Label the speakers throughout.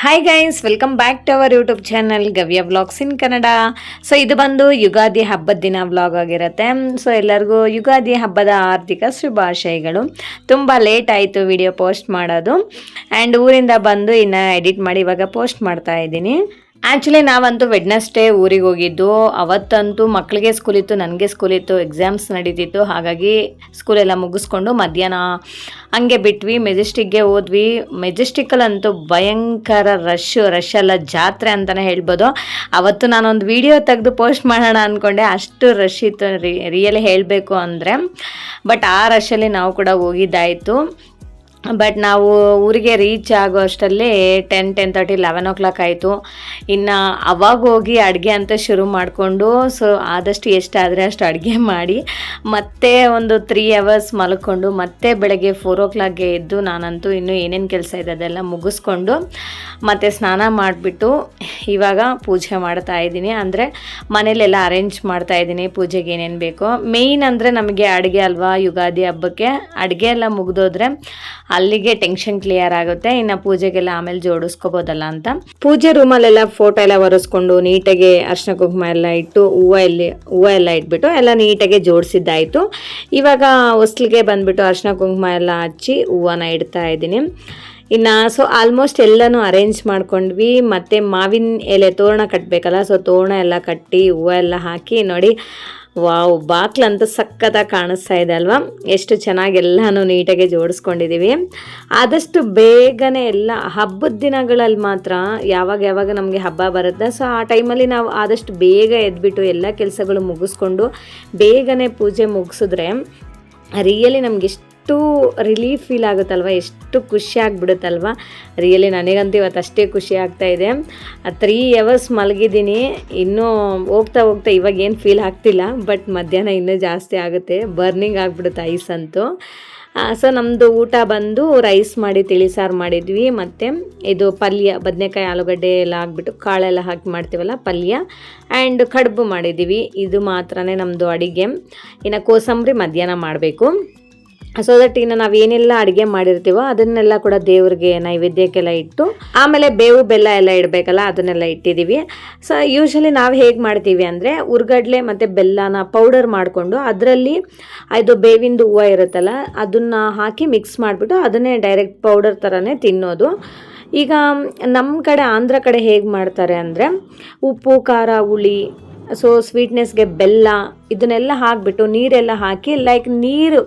Speaker 1: Hi guys, welcome back to our YouTube channel Gavya vlogs in Kannada. So ಇದು ಬಂದು ಯುಗಾದಿ ಹಬ್ಬದ ದಿನ ವ್ಲಾಗ್ ಆಗಿರುತ್ತೆ. ಸೊ ಎಲ್ಲರಿಗೂ ಯುಗಾದಿ ಹಬ್ಬದ ಆರ್ಥಿಕ ಶುಭಾಶಯಗಳು. ತುಂಬ ಲೇಟ್ ಆಯಿತು ವಿಡಿಯೋ ಪೋಸ್ಟ್ ಮಾಡೋದು, ಆ್ಯಂಡ್ ಊರಿಂದ ಬಂದು ಇನ್ನು ಎಡಿಟ್ ಮಾಡಿ ಇವಾಗ ಪೋಸ್ಟ್ ಮಾಡ್ತಾ ಇದ್ದೀನಿ. ಆ್ಯಕ್ಚುಲಿ ನಾವಂತೂ ವೆಡ್ನೆಸ್ಡೇ ಊರಿಗೆ ಹೋಗಿದ್ದು. ಅವತ್ತಂತೂ ಮಕ್ಕಳಿಗೆ ಸ್ಕೂಲ್ ಇತ್ತು, ನನಗೆ ಸ್ಕೂಲ್ ಇತ್ತು, ಎಕ್ಸಾಮ್ಸ್ ನಡೀತಿತ್ತು. ಹಾಗಾಗಿ ಸ್ಕೂಲೆಲ್ಲ ಮುಗಿಸ್ಕೊಂಡು ಮಧ್ಯಾಹ್ನ ಹಂಗೆ ಬಿಟ್ವಿ, ಮೆಜೆಸ್ಟಿಕ್ಗೆ ಹೋದ್ವಿ. ಮೆಜೆಸ್ಟಿಕ್ಕಲ್ಲಂತೂ ಭಯಂಕರ ರಶ್ ಅಲ್ಲ, ಜಾತ್ರೆ ಅಂತಲೇ ಹೇಳ್ಬೋದು. ಅವತ್ತು ನಾನೊಂದು ವಿಡಿಯೋ ತೆಗೆದು ಪೋಸ್ಟ್ ಮಾಡೋಣ ಅಂದ್ಕೊಂಡೆ, ಅಷ್ಟು ರಶ್ ಇತ್ತು ರಿಯಲಿ ಹೇಳಬೇಕು ಅಂದರೆ. ಬಟ್ ಆ ರಶಲ್ಲಿ ನಾವು ಕೂಡ ಹೋಗಿದ್ದಾಯಿತು. ಬಟ್ ನಾವು ಊರಿಗೆ ರೀಚ್ ಆಗೋ ಅಷ್ಟರಲ್ಲಿ 10:30 11 o'clock ಆಯಿತು. ಇನ್ನು ಅವಾಗ ಹೋಗಿ ಅಡುಗೆ ಅಂತ ಶುರು ಮಾಡಿಕೊಂಡು, ಸೊ ಆದಷ್ಟು ಎಷ್ಟಾದರೆ ಅಷ್ಟು ಅಡುಗೆ ಮಾಡಿ ಮತ್ತೆ ಒಂದು 3 hours ಮಲ್ಕೊಂಡು ಮತ್ತೆ ಬೆಳಗ್ಗೆ 4 o'clockಗೆ ಎದ್ದು ನಾನಂತೂ ಇನ್ನೂ ಏನೇನು ಕೆಲಸ ಇದೆ ಅದೆಲ್ಲ ಮುಗಿಸ್ಕೊಂಡು ಮತ್ತು ಸ್ನಾನ ಮಾಡಿಬಿಟ್ಟು ಇವಾಗ ಪೂಜೆ ಮಾಡ್ತಾ ಇದ್ದೀನಿ. ಅಂದರೆ ಮನೇಲೆಲ್ಲ ಅರೇಂಜ್ ಮಾಡ್ತಾ ಇದ್ದೀನಿ ಪೂಜೆಗೆ ಏನೇನು ಬೇಕೋ. ಮೇಯ್ನ್ ಅಂದರೆ ನಮಗೆ ಅಡುಗೆ ಅಲ್ವಾ, ಯುಗಾದಿ ಹಬ್ಬಕ್ಕೆ ಅಡುಗೆ ಎಲ್ಲ ಮುಗಿದೋದ್ರೆ ಅಲ್ಲಿಗೆ ಟೆನ್ಷನ್ ಕ್ಲಿಯರ್ ಆಗುತ್ತೆ. ಇನ್ನು ಪೂಜೆಗೆಲ್ಲ ಆಮೇಲೆ ಜೋಡಿಸ್ಕೋಬೋದಲ್ಲ ಅಂತ ಪೂಜೆ ರೂಮಲ್ಲೆಲ್ಲ ಫೋಟೋ ಎಲ್ಲ ಒರೆಸ್ಕೊಂಡು ನೀಟಾಗಿ ಅರ್ಶಿನ ಕುಂಕುಮ ಎಲ್ಲ ಇಟ್ಟು ಹೂವು ಎಲ್ಲ ಇಟ್ಬಿಟ್ಟು ಎಲ್ಲ ನೀಟಾಗಿ ಜೋಡಿಸಿದ್ದಾಯಿತು. ಇವಾಗ ಹೊಸ್ಲಿಗೆ ಬಂದುಬಿಟ್ಟು ಅರ್ಶಿನ ಕುಂಕುಮ ಎಲ್ಲ ಹಚ್ಚಿ ಹೂವನ್ನ ಇಡ್ತಾ ಇದ್ದೀನಿ. ಇನ್ನು ಸೊ ಆಲ್ಮೋಸ್ಟ್ ಎಲ್ಲನೂ ಅರೇಂಜ್ ಮಾಡ್ಕೊಂಡ್ವಿ. ಮತ್ತು ಮಾವಿನ ಎಲೆ ತೋರಣ ಕಟ್ಟಬೇಕಲ್ಲ, ಸೊ ತೋರಣ ಎಲ್ಲ ಕಟ್ಟಿ ಹೂವು ಎಲ್ಲ ಹಾಕಿ ನೋಡಿ, ವಾವ್, ಬಾಕ್ಲಂತೂ ಸಖತ್ತಾಗಿ ಕಾಣಿಸ್ತಾ ಇದೆ ಅಲ್ವಾ, ಎಷ್ಟು ಚೆನ್ನಾಗಿ ಎಲ್ಲನೂ ನೀಟಾಗಿ ಜೋಡಿಸ್ಕೊಂಡಿದ್ದೀವಿ. ಆದಷ್ಟು ಬೇಗನೆ ಎಲ್ಲ ಹಬ್ಬದ ದಿನಗಳಲ್ಲಿ ಮಾತ್ರ ಯಾವಾಗ ನಮಗೆ ಹಬ್ಬ ಬರುತ್ತೆ, ಸೊ ಆ ಟೈಮಲ್ಲಿ ನಾವು ಆದಷ್ಟು ಬೇಗ ಎದ್ಬಿಟ್ಟು ಎಲ್ಲ ಕೆಲಸಗಳು ಮುಗಿಸ್ಕೊಂಡು ಬೇಗನೆ ಪೂಜೆ ಮುಗಿಸಿದ್ರೆ ರಿಯಲಿ ನಮ್ಗೆ ಎಷ್ಟು ರಿಲೀಫ್ ಫೀಲ್ ಆಗುತ್ತಲ್ವ, ಎಷ್ಟು ಖುಷಿ ಆಗಿಬಿಡುತ್ತಲ್ವ. ರಿಯಲಿ ನನಗಂತೂ ಇವತ್ತು ಅಷ್ಟೇ ಖುಷಿ ಆಗ್ತಾಯಿದೆ. 3 hours ಮಲಗಿದ್ದೀನಿ. ಇನ್ನೂ ಹೋಗ್ತಾ ಇವಾಗ ಏನು ಫೀಲ್ ಆಗ್ತಿಲ್ಲ, ಬಟ್ ಮಧ್ಯಾಹ್ನ ಇನ್ನೂ ಜಾಸ್ತಿ ಆಗುತ್ತೆ, ಬರ್ನಿಂಗ್ ಆಗಿಬಿಡುತ್ತೆ ಐಸ್ ಅಂತೂ. ಸೊ ನಮ್ಮದು ಊಟ ಬಂದು ರೈಸ್ ಮಾಡಿ ತಿಳಿ ಸಾರು ಮಾಡಿದ್ವಿ, ಮತ್ತು ಇದು ಪಲ್ಯ ಬದನೆಕಾಯಿ ಆಲೂಗಡ್ಡೆ ಎಲ್ಲ ಹಾಕ್ಬಿಟ್ಟು ಕಾಳೆಲ್ಲ ಹಾಕಿ ಮಾಡ್ತೀವಲ್ಲ ಪಲ್ಯ, ಆ್ಯಂಡ್ ಕಡುಬು ಮಾಡಿದ್ದೀವಿ. ಇದು ಮಾತ್ರನೇ ನಮ್ಮದು ಅಡುಗೆ. ಇನ್ನು ಕೋಸಂಬರಿ ಮಧ್ಯಾಹ್ನ ಮಾಡಬೇಕು. ಸೊ ದಟ್ ಇನ್ನು ನಾವೇನೆಲ್ಲ ಅಡುಗೆ ಮಾಡಿರ್ತೀವೋ ಅದನ್ನೆಲ್ಲ ಕೂಡ ದೇವ್ರಿಗೆ ನೈವೇದ್ಯಕ್ಕೆಲ್ಲ ಇಟ್ಟು ಆಮೇಲೆ ಬೇವು ಬೆಲ್ಲ ಎಲ್ಲ ಇಡಬೇಕಲ್ಲ, ಅದನ್ನೆಲ್ಲ ಇಟ್ಟಿದ್ದೀವಿ. ಸೊ ಯೂಶ್ವಲಿ ನಾವು ಹೇಗೆ ಮಾಡ್ತೀವಿ ಅಂದರೆ ಉರ್ಗಡ್ಲೆ ಮತ್ತು ಬೆಲ್ಲನ ಪೌಡರ್ ಮಾಡಿಕೊಂಡು ಅದರಲ್ಲಿ ಇದು ಬೇವಿಂದು ಹೂವು ಇರುತ್ತಲ್ಲ ಅದನ್ನು ಹಾಕಿ ಮಿಕ್ಸ್ ಮಾಡಿಬಿಟ್ಟು ಅದನ್ನೇ ಡೈರೆಕ್ಟ್ ಪೌಡರ್ ಥರನೇ ತಿನ್ನೋದು. ಈಗ ನಮ್ಮ ಕಡೆ ಆಂಧ್ರ ಕಡೆ ಹೇಗೆ ಮಾಡ್ತಾರೆ ಅಂದರೆ ಉಪ್ಪು ಖಾರ ಹುಳಿ, ಸೊ ಸ್ವೀಟ್ನೆಸ್ಗೆ ಬೆಲ್ಲ ಇದನ್ನೆಲ್ಲ ಹಾಕಿಬಿಟ್ಟು ನೀರೆಲ್ಲ ಹಾಕಿ ನೀರು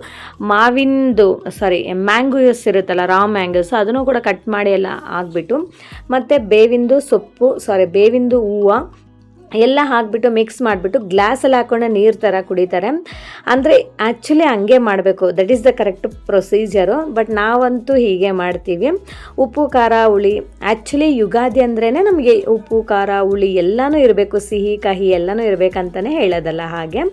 Speaker 1: ಮ್ಯಾಂಗೋಸ್ ಇರುತ್ತಲ್ಲ, ರಾ ಮ್ಯಾಂಗೋಸ್ ಅದನ್ನು ಕೂಡ ಕಟ್ ಮಾಡಿ ಎಲ್ಲ ಹಾಕ್ಬಿಟ್ಟು ಮತ್ತು ಬೇವಿಂದು ಹೂವು ಎಲ್ಲ ಹಾಕಿಬಿಟ್ಟು ಮಿಕ್ಸ್ ಮಾಡಿಬಿಟ್ಟು ಗ್ಲಾಸಲ್ಲಿ ಹಾಕ್ಕೊಂಡು ನೀರು ಥರ ಕುಡಿತಾರೆ. ಅಂದರೆ ಆ್ಯಕ್ಚುಲಿ ಹಂಗೆ ಮಾಡಬೇಕು, that is the correct procedure. But ನಾವಂತೂ ಹೀಗೆ ಮಾಡ್ತೀವಿ. ಉಪ್ಪು ಖಾರ ಹುಳಿ, ಆ್ಯಕ್ಚುಲಿ ಯುಗಾದಿ ಅಂದ್ರೇ ನಮಗೆ ಉಪ್ಪು ಖಾರ ಹುಳಿ ಎಲ್ಲನೂ ಇರಬೇಕು, ಸಿಹಿ ಕಹಿ ಎಲ್ಲನೂ ಇರಬೇಕಂತಲೇ ಹೇಳೋದಲ್ಲ ಹಾಗೆ.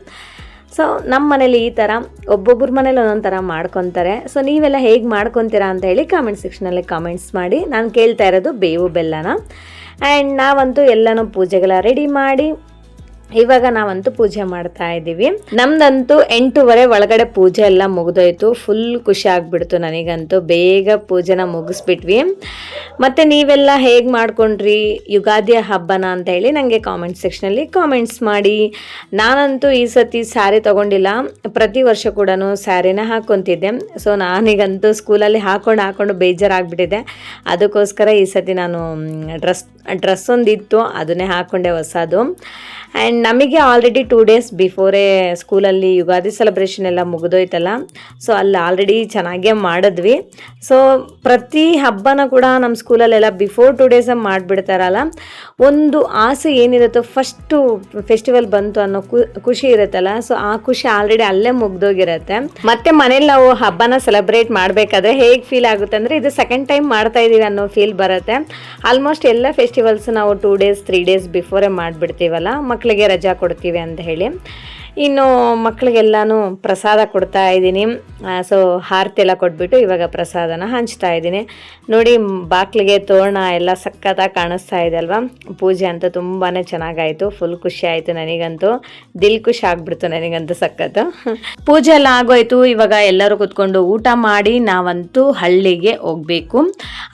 Speaker 1: ಸೊ ನಮ್ಮ ಮನೇಲಿ ಈ ಥರ, ಒಬ್ಬೊಬ್ಬರ ಮನೇಲಿ ಒಂದೊಂದು ಥರ ಮಾಡ್ಕೊತಾರೆ. ಸೊ ನೀವೆಲ್ಲ ಹೇಗೆ ಮಾಡ್ಕೊತೀರಾ ಅಂತ ಹೇಳಿ ಕಾಮೆಂಟ್ ಸೆಕ್ಷನಲ್ಲಿ ಕಾಮೆಂಟ್ಸ್ ಮಾಡಿ. ನಾನು ಕೇಳ್ತಾ ಇರೋದು ಬೇವು ಬೆಲ್ಲನ. ಆ್ಯಂಡ್ ನಾವಂತೂ ಎಲ್ಲನೂ ಪೂಜೆಗೆಲ್ಲ ರೆಡಿ ಮಾಡಿ ಇವಾಗ ನಾವಂತೂ ಪೂಜೆ ಮಾಡ್ತಾ ಇದ್ದೀವಿ. ನಮ್ದಂತೂ 8:30 ಒಳಗಡೆ ಪೂಜೆ ಎಲ್ಲ ಮುಗಿದೋಯ್ತು. ಫುಲ್ ಖುಷಿ ಆಗಿಬಿಡ್ತು ನನಗಂತೂ, ಬೇಗ ಪೂಜೆನ ಮುಗಿಸ್ಬಿಟ್ವಿ. ಮತ್ತು ನೀವೆಲ್ಲ ಹೇಗೆ ಮಾಡ್ಕೊಂಡ್ರಿ ಯುಗಾದಿಯ ಹಬ್ಬನ ಅಂತ ಹೇಳಿ ನನಗೆ ಕಾಮೆಂಟ್ ಸೆಕ್ಷನಲ್ಲಿ ಕಾಮೆಂಟ್ಸ್ ಮಾಡಿ. ನಾನಂತೂ ಈ ಸತಿ ಸ್ಯಾರಿ ತೊಗೊಂಡಿಲ್ಲ, ಪ್ರತಿ ವರ್ಷ ಕೂಡ ಸ್ಯಾರಿನ ಹಾಕ್ಕೊತಿದ್ದೆ. ಸೊ ನಾನೀಗಂತೂ ಸ್ಕೂಲಲ್ಲಿ ಹಾಕೊಂಡು ಬೇಜಾರಾಗ್ಬಿಟ್ಟಿದೆ. ಅದಕ್ಕೋಸ್ಕರ ಈ ಸತಿ ನಾನು ಡ್ರೆಸ್ ಒಂದಿತ್ತು, ಅದನ್ನೇ ಹಾಕ್ಕೊಂಡೆ ಹೊಸದು. ಆ್ಯಂಡ್ ನಮಗೆ ಆಲ್ರೆಡಿ 2 days ಬಿಫೋರೇ ಸ್ಕೂಲಲ್ಲಿ ಯುಗಾದಿ ಸೆಲೆಬ್ರೇಷನ್ ಎಲ್ಲ ಮುಗಿದೋಯ್ತಲ್ಲ, ಸೊ ಅಲ್ಲಿ ಆಲ್ರೆಡಿ ಚೆನ್ನಾಗೇ ಮಾಡಿದ್ವಿ. ಸೊ ಪ್ರತಿ ಹಬ್ಬನ ಕೂಡ ನಮ್ಮ ಸ್ಕೂಲಲ್ಲೆಲ್ಲ ಬಿಫೋರ್ 2 days ಮಾಡಿಬಿಡ್ತಾರಲ್ಲ, ಒಂದು ಆಸೆ ಏನಿರುತ್ತೋ ಫಸ್ಟು ಫೆಸ್ಟಿವಲ್ ಬಂತು ಅನ್ನೋ ಖುಷಿ ಇರುತ್ತಲ್ಲ, ಸೊ ಆ ಖುಷಿ ಆಲ್ರೆಡಿ ಅಲ್ಲೇ ಮುಗ್ದೋಗಿರುತ್ತೆ. ಮತ್ತು ಮನೇಲಿ ನಾವು ಹಬ್ಬನ ಸೆಲೆಬ್ರೇಟ್ ಮಾಡಬೇಕಾದ್ರೆ ಹೇಗೆ ಫೀಲ್ ಆಗುತ್ತೆ ಅಂದರೆ ಇದು ಸೆಕೆಂಡ್ ಟೈಮ್ ಮಾಡ್ತಾ ಇದ್ದೀವಿ ಅನ್ನೋ ಫೀಲ್ ಬರುತ್ತೆ. ಆಲ್ಮೋಸ್ಟ್ ಎಲ್ಲ ಫೆಸ್ಟಿವಲ್ಸ್ ನಾವು 2 days 3 days ಬಿಫೋರೇ ಮಾಡಿಬಿಡ್ತೀವಲ್ಲ, ಮಕ್ಕಳಿಗೆ ರಜಾ ಕೊಡ್ತೀವಿ ಅಂತ ಹೇಳಿ. ಇನ್ನು ಮಕ್ಕಳಿಗೆಲ್ಲಾನು ಪ್ರಸಾದ ಕೊಡ್ತಾ ಇದ್ದೀನಿ. ಸೊ ಆರತಿ ಎಲ್ಲ ಕೊಟ್ಬಿಟ್ಟು ಇವಾಗ ಪ್ರಸಾದನ ಹಂಚ್ತಾ ಇದ್ದೀನಿ. ನೋಡಿ ಬಾಕ್ಲಿಗೆ ತೋರಣ ಎಲ್ಲ ಸಖತ್ತಾಗಿ ಕಾಣಿಸ್ತಾ ಇದೆ ಅಲ್ವಾ. ಪೂಜೆ ಅಂತೂ ತುಂಬಾ ಚೆನ್ನಾಗಾಯಿತು. ಫುಲ್ ಖುಷಿ ಆಯಿತು ನನಗಂತೂ. ದಿಲ್ ಖುಷಿ ಆಗ್ಬಿಡ್ತು ನನಗಂತೂ ಸಖತ್ತು. ಪೂಜೆ ಎಲ್ಲ ಆಗೋಯ್ತು. ಇವಾಗ ಎಲ್ಲರೂ ಕೂತ್ಕೊಂಡು ಊಟ ಮಾಡಿ ನಾವಂತೂ ಹಳ್ಳಿಗೆ ಹೋಗಬೇಕು.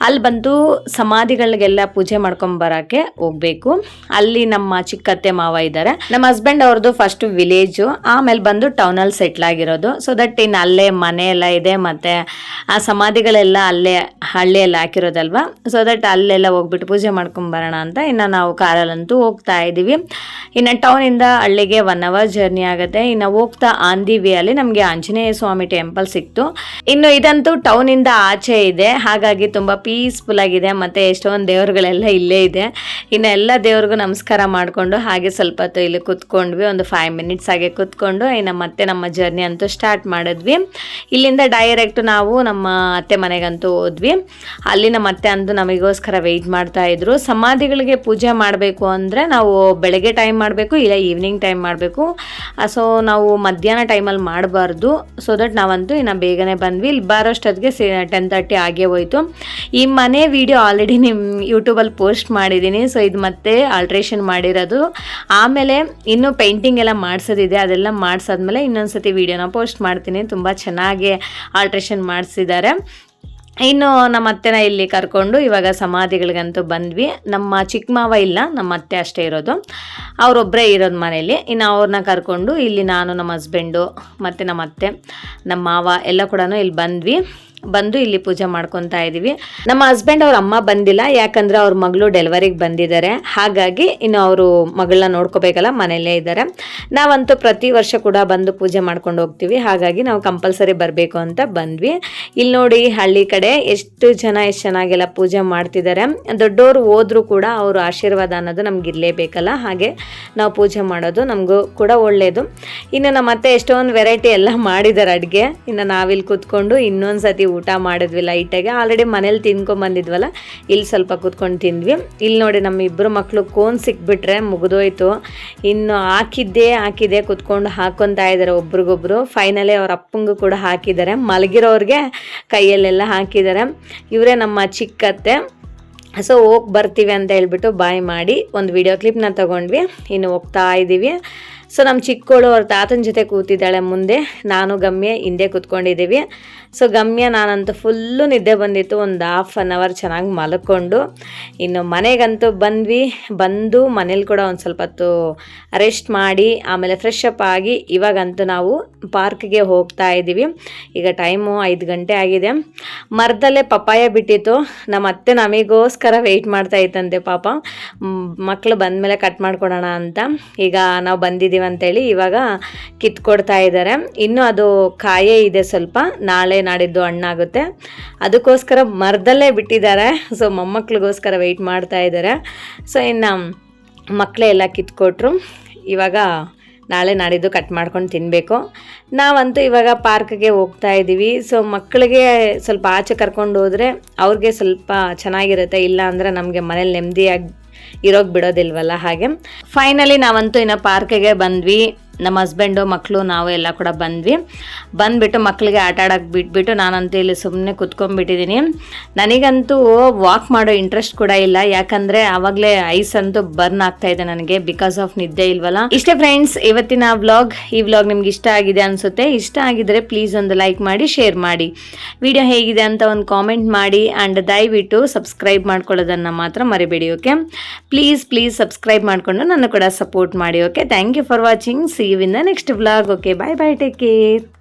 Speaker 1: ಅಲ್ಲಿ ಬಂದು ಸಮಾಧಿಗಳಿಗೆಲ್ಲ ಪೂಜೆ ಮಾಡ್ಕೊಂಬರೋಕ್ಕೆ ಹೋಗಬೇಕು. ಅಲ್ಲಿ ನಮ್ಮ ಚಿಕ್ಕತ್ತೆ ಮಾವ ಇದ್ದಾರೆ. ನಮ್ಮ ಹಸ್ಬೆಂಡ್ ಅವ್ರದ್ದು ಫಸ್ಟ್ ವಿಲೇಜು, ಆಮೇಲೆ ಬಂದು ಟೌನಲ್ಲಿ ಸೆಟ್ಲ್ ಆಗಿರೋದು. ಸೊ ದಟ್ ಇನ್ನು ಅಲ್ಲೇ ಮನೆ ಎಲ್ಲ ಇದೆ, ಮತ್ತು ಆ ಸಮಾಧಿಗಳೆಲ್ಲ ಅಲ್ಲೇ ಹಳ್ಳಿಯಲ್ಲಿ ಹಾಕಿರೋದಲ್ವ. ಸೊ ದಟ್ ಅಲ್ಲೆಲ್ಲ ಹೋಗ್ಬಿಟ್ಟು ಪೂಜೆ ಮಾಡ್ಕೊಂಬರೋಣ ಅಂತ ಇನ್ನು ನಾವು ಕಾರಲ್ಲಂತೂ ಹೋಗ್ತಾ ಇದ್ದೀವಿ. ಇನ್ನು ಟೌನಿಂದ ಹಳ್ಳಿಗೆ 1 hour ಜರ್ನಿ ಆಗುತ್ತೆ. ಇನ್ನು ಹೋಗ್ತಾ ಆನ್ ದಿ ವೇ ಅಲ್ಲಿ ನಮಗೆ ಆಂಜನೇಯ ಸ್ವಾಮಿ ಟೆಂಪಲ್ ಸಿಕ್ತು. ಇನ್ನು ಇದಂತೂ ಟೌನಿಂದ ಆಚೆ ಇದೆ, ಹಾಗಾಗಿ ತುಂಬ ಪೀಸ್ಫುಲ್ ಆಗಿದೆ. ಮತ್ತು ಎಷ್ಟೊಂದು ದೇವರುಗಳೆಲ್ಲ ಇಲ್ಲೇ ಇದೆ. ಇನ್ನು ಎಲ್ಲ ದೇವ್ರಿಗೂ ನಮಸ್ಕಾರ ಮಾಡಿಕೊಂಡು ಹಾಗೆ ಸ್ವಲ್ಪ ಹೊತ್ತು ಇಲ್ಲಿ ಕೂತ್ಕೊಂಡ್ವಿ. ಒಂದು 5 minutes ಹಾಗೆ ಕೂತ್ಕೊಂಡು ಇನ್ನು ಮತ್ತೆ ನಮ್ಮ ಜರ್ನಿ ಅಂತೂ ಸ್ಟಾರ್ಟ್ ಮಾಡಿದ್ವಿ. ಇಲ್ಲಿಂದ ಡೈರೆಕ್ಟ್ ನಾವು ನಮ್ಮ ಅತ್ತೆ ಮನೆಗಂತೂ ಹೋದ್ವಿ. ಅಲ್ಲಿ ನಮ್ಮ ಅತ್ತೆ ಅಂತೂ ನಮಗೋಸ್ಕರ ವೆಯ್ಟ್ ಮಾಡ್ತಾ ಇದ್ರು. ಸಮಾಧಿಗಳಿಗೆ ಪೂಜೆ ಮಾಡಬೇಕು ಅಂದರೆ ನಾವು ಬೆಳಗ್ಗೆ ಟೈಮ್ ಮಾಡಬೇಕು, ಇಲ್ಲ ಈವ್ನಿಂಗ್ ಟೈಮ್ ಮಾಡಬೇಕು. ಸೊ ನಾವು ಮಧ್ಯಾಹ್ನ ಟೈಮಲ್ಲಿ ಮಾಡಬಾರ್ದು. ಸೊ ದಟ್ ನಾವಂತೂ ಇನ್ನು ಬೇಗನೆ ಬಂದ್ವಿ. ಇಲ್ಲಿ ಬರೋಷ್ಟೊತ್ತಿಗೆ 10:30 ಆಗೇ ಹೋಯಿತು. ಈ ಮನೆ ವಿಡಿಯೋ ಆಲ್ರೆಡಿ ನಿಮ್ಮ ಯೂಟ್ಯೂಬಲ್ಲಿ ಪೋಸ್ಟ್ ಮಾಡಿದ್ದೀನಿ. ಸೊ ಇದು ಮತ್ತೆ ಆಲ್ಟ್ರೇಷನ್ ಮಾಡಿರೋದು. ಆಮೇಲೆ ಇನ್ನು ಪೇಂಟಿಂಗ್ ಎಲ್ಲ ಮಾಡಿಸೋದಿದೆ, ಅದೆಲ್ಲ ಮಾಡಿಸಾದ್ಮೇಲೆ ಇನ್ನೊಂದ್ಸತಿ ವಿಡಿಯೋನ ಪೋಸ್ಟ್ ಮಾಡ್ತೀನಿ. ತುಂಬ ಚೆನ್ನಾಗಿ ಆಲ್ಟ್ರೇಷನ್ ಮಾಡಿಸಿದ್ದಾರೆ. ಇನ್ನು ನಮ್ಮ ಅತ್ತೆನ ಇಲ್ಲಿ ಕರ್ಕೊಂಡು ಇವಾಗ ಸಮಾಧಿಗಳಿಗಂತೂ ಬಂದ್ವಿ. ನಮ್ಮ ಚಿಕ್ಕ ಮಾವ ಇಲ್ಲ, ನಮ್ಮ ಅತ್ತೆ ಅಷ್ಟೇ ಇರೋದು, ಅವರೊಬ್ಬರೇ ಇರೋದು ಮನೇಲಿ. ಇನ್ನು ಅವ್ರನ್ನ ಕರ್ಕೊಂಡು ಇಲ್ಲಿ ನಾನು, ನಮ್ಮ ಹಸ್ಬೆಂಡು ಮತ್ತು ನಮ್ಮ ಅತ್ತೆ, ನಮ್ಮ ಮಾವ ಎಲ್ಲ ಕೂಡ ಇಲ್ಲಿ ಬಂದು ಇಲ್ಲಿ ಪೂಜೆ ಮಾಡ್ಕೊತಾ ಇದ್ದೀವಿ. ನಮ್ಮ ಹಸ್ಬೆಂಡ್ ಅವ್ರ ಅಮ್ಮ ಬಂದಿಲ್ಲ, ಯಾಕಂದರೆ ಅವ್ರ ಮಗಳು ಡೆಲಿವರಿಗೆ ಬಂದಿದ್ದಾರೆ. ಹಾಗಾಗಿ ಇನ್ನು ಅವರು ಮಗಳನ್ನ ನೋಡ್ಕೋಬೇಕಲ್ಲ, ಮನೆಯಲ್ಲೇ ಇದ್ದಾರೆ. ನಾವಂತೂ ಪ್ರತಿ ವರ್ಷ ಕೂಡ ಬಂದು ಪೂಜೆ ಮಾಡ್ಕೊಂಡು ಹೋಗ್ತೀವಿ. ಹಾಗಾಗಿ ನಾವು ಕಂಪಲ್ಸರಿ ಬರಬೇಕು ಅಂತ ಬಂದ್ವಿ. ಇಲ್ಲಿ ನೋಡಿ ಹಳ್ಳಿ ಕಡೆ ಎಷ್ಟು ಚೆನ್ನಾಗೆಲ್ಲ ಪೂಜೆ ಮಾಡ್ತಿದ್ದಾರೆ. ದೊಡ್ಡವರು ಹೋದ್ರೂ ಕೂಡ ಅವ್ರ ಆಶೀರ್ವಾದ ಅನ್ನೋದು ನಮ್ಗೆ ಇರಲೇಬೇಕಲ್ಲ, ಹಾಗೆ ನಾವು ಪೂಜೆ ಮಾಡೋದು ನಮಗೂ ಕೂಡ ಒಳ್ಳೆಯದು. ಇನ್ನು ನಮ್ಮ ಅತ್ತೆ ಎಷ್ಟೊಂದು ವೆರೈಟಿ ಎಲ್ಲ ಮಾಡಿದ್ದಾರೆ ಅಡುಗೆ. ಇನ್ನು ನಾವಿಲ್ಲಿ ಕೂತ್ಕೊಂಡು ಇನ್ನೊಂದು ಸತಿ ಊಟ ಮಾಡಿದ್ವಿ ಲೈಟಾಗಿ. ಆಲ್ರೆಡಿ ಮನೇಲಿ ತಿನ್ಕೊಂಬಂದಿದ್ವಲ್ಲ, ಇಲ್ಲಿ ಸ್ವಲ್ಪ ಕೂತ್ಕೊಂಡು ತಿಂದ್ವಿ. ಇಲ್ಲಿ ನೋಡಿ ನಮ್ಮ ಇಬ್ಬರು ಮಕ್ಕಳು ಕೋನ್ ಸಿಕ್ಬಿಟ್ರೆ ಮುಗಿದೋಯ್ತು. ಇನ್ನು ಹಾಕಿದ್ದೆ ಕೂತ್ಕೊಂಡು ಹಾಕ್ಕೊತಾ ಇದ್ದಾರೆ ಒಬ್ರಿಗೊಬ್ರು. ಫೈನಲಿ ಅವ್ರ ಅಪ್ಪಂಗೂ ಕೂಡ ಹಾಕಿದ್ದಾರೆ, ಮಲಗಿರೋರಿಗೆ ಕೈಯಲ್ಲೆಲ್ಲ ಹಾಕಿದ್ದಾರೆ. ಇವರೇ ನಮ್ಮ ಚಿಕ್ಕತ್ತೆ. ಸೊ ಹೋಗಿ ಬರ್ತೀವಿ ಅಂತ ಹೇಳ್ಬಿಟ್ಟು ಬಾಯ್ ಮಾಡಿ ಒಂದು ವಿಡಿಯೋ ಕ್ಲಿಪ್ನ ತೊಗೊಂಡ್ವಿ. ಇನ್ನು ಹೋಗ್ತಾ ಇದ್ದೀವಿ. ಸೊ ನಮ್ಮ ಚಿಕ್ಕವಳು ಅವ್ರ ತಾತನ ಜೊತೆ ಕೂತಿದ್ದಾಳೆ ಮುಂದೆ, ನಾನು ಗಮ್ಯ ಹಿಂದೆ ಕೂತ್ಕೊಂಡಿದ್ದೀವಿ. ಸೊ ಗಮ್ಯ ನಾನಂತೂ ಫುಲ್ಲು ನಿದ್ದೆ ಬಂದಿತ್ತು. ಒಂದು 1/2 hour ಚೆನ್ನಾಗಿ ಮಲ್ಕೊಂಡು ಇನ್ನು ಮನೆಗಂತೂ ಬಂದು ಮನೇಲಿ ಕೂಡ ಒಂದು ಸ್ವಲ್ಪ ಹೊತ್ತು ರೆಸ್ಟ್ ಮಾಡಿ ಆಮೇಲೆ ಫ್ರೆಶ್ ಅಪ್ ಆಗಿ ಇವಾಗಂತೂ ನಾವು ಪಾರ್ಕ್ಗೆ ಹೋಗ್ತಾ ಇದ್ದೀವಿ. ಈಗ ಟೈಮು 5 ಗಂಟೆ ಆಗಿದೆ. ಮರದಲ್ಲೇ ಪಪ್ಪಾಯ ಬಿಟ್ಟಿತ್ತು. ನಮ್ಮ ಅತ್ತೆ ನಮಗೋಸ್ಕರ ವೆಯ್ಟ್ ಮಾಡ್ತಾ ಇತ್ತಂತೆ ಪಾಪ, ಮಕ್ಕಳು ಬಂದಮೇಲೆ ಕಟ್ ಮಾಡ್ಕೊಡೋಣ ಅಂತ. ಈಗ ನಾವು ಬಂದಿದ್ದೀವಿ ಅಂತೇಳಿ ಇವಾಗ ಕಿತ್ಕೊಡ್ತಾ ಇದ್ದಾರೆ. ಇನ್ನು ಅದು ಕಾಯೇ ಇದೆ, ಸ್ವಲ್ಪ ನಾಳೆ ನಾಡಿದ್ದು ಹಣ್ಣಾಗುತ್ತೆ, ಅದಕ್ಕೋಸ್ಕರ ಮರದಲ್ಲೇ ಬಿಟ್ಟಿದ್ದಾರೆ. ಸೊ ಮೊಮ್ಮಕ್ಳಿಗೋಸ್ಕರ ವೆಯ್ಟ್ ಮಾಡ್ತಾ ಇದ್ದಾರೆ. ಸೊ ಇನ್ನು ಮಕ್ಕಳೇ ಎಲ್ಲ ಕಿತ್ಕೊಟ್ರು. ಇವಾಗ ನಾಳೆ ನಾಡಿದ್ದು ಕಟ್ ಮಾಡ್ಕೊಂಡು ತಿನ್ನಬೇಕು. ನಾವಂತೂ ಇವಾಗ ಪಾರ್ಕ್ಗೆ ಹೋಗ್ತಾ ಇದ್ದೀವಿ. ಸೊ ಮಕ್ಕಳಿಗೆ ಸ್ವಲ್ಪ ಆಚೆ ಕರ್ಕೊಂಡು ಹೋದರೆ ಅವ್ರಿಗೆ ಸ್ವಲ್ಪ ಚೆನ್ನಾಗಿರುತ್ತೆ, ಇಲ್ಲ ಅಂದರೆ ನಮಗೆ ಮನೇಲಿ ನೆಮ್ಮದಿಯಾಗಿ ಇರೋಕ್ಕೆ ಬಿಡೋದಿಲ್ವಲ್ಲ. ಹಾಗೆ ಫೈನಲಿ ನಾವಂತೂ ಇನ್ನು ಪಾರ್ಕಿಗೆ ಬಂದ್ವಿ. ನಮ್ಮ ಹಸ್ಬೆಂಡು ಮಕ್ಕಳು ನಾವು ಎಲ್ಲ ಕೂಡ ಬಂದುಬಿಟ್ಟು ಮಕ್ಕಳಿಗೆ ಆಟ ಆಡೋಕ್ಕೆ ಬಿಟ್ಬಿಟ್ಟು ನಾನಂತೂ ಇಲ್ಲಿ ಸುಮ್ಮನೆ ಕುತ್ಕೊಂಡ್ಬಿಟ್ಟಿದ್ದೀನಿ. ನನಗಂತೂ ವಾಕ್ ಮಾಡೋ ಇಂಟ್ರೆಸ್ಟ್ ಕೂಡ ಇಲ್ಲ, ಯಾಕಂದರೆ ಆವಾಗಲೇ ಐಸ್ ಅಂತೂ ಬರ್ನ್ ಆಗ್ತಾ ಇದೆ ನನಗೆ ಬಿಕಾಸ್ ಆಫ್ ನಿದ್ದೆ ಇಲ್ವಲ್ಲ. ಇಷ್ಟೇ ಫ್ರೆಂಡ್ಸ್ ಇವತ್ತಿನ ವ್ಲಾಗ್. ಈ ವ್ಲಾಗ್ ನಿಮ್ಗೆ ಇಷ್ಟ ಆಗಿದೆ ಅನಿಸುತ್ತೆ. ಇಷ್ಟ ಆಗಿದ್ರೆ ಪ್ಲೀಸ್ ಒಂದು ಲೈಕ್ ಮಾಡಿ, ಶೇರ್ ಮಾಡಿ, ವಿಡಿಯೋ ಹೇಗಿದೆ ಅಂತ ಒಂದು ಕಾಮೆಂಟ್ ಮಾಡಿ. ಆ್ಯಂಡ್ ದಯವಿಟ್ಟು ಸಬ್ಸ್ಕ್ರೈಬ್ ಮಾಡ್ಕೊಳ್ಳೋದನ್ನು ಮಾತ್ರ ಮರಿಬೇಡಿ. ಓಕೆ, ಪ್ಲೀಸ್ ಸಬ್ಸ್ಕ್ರೈಬ್ ಮಾಡಿಕೊಂಡು ನನ್ನ ಕೂಡ ಸಪೋರ್ಟ್ ಮಾಡಿ. Okay, thank you for watching. See you in the next vlog. Okay, bye, take care.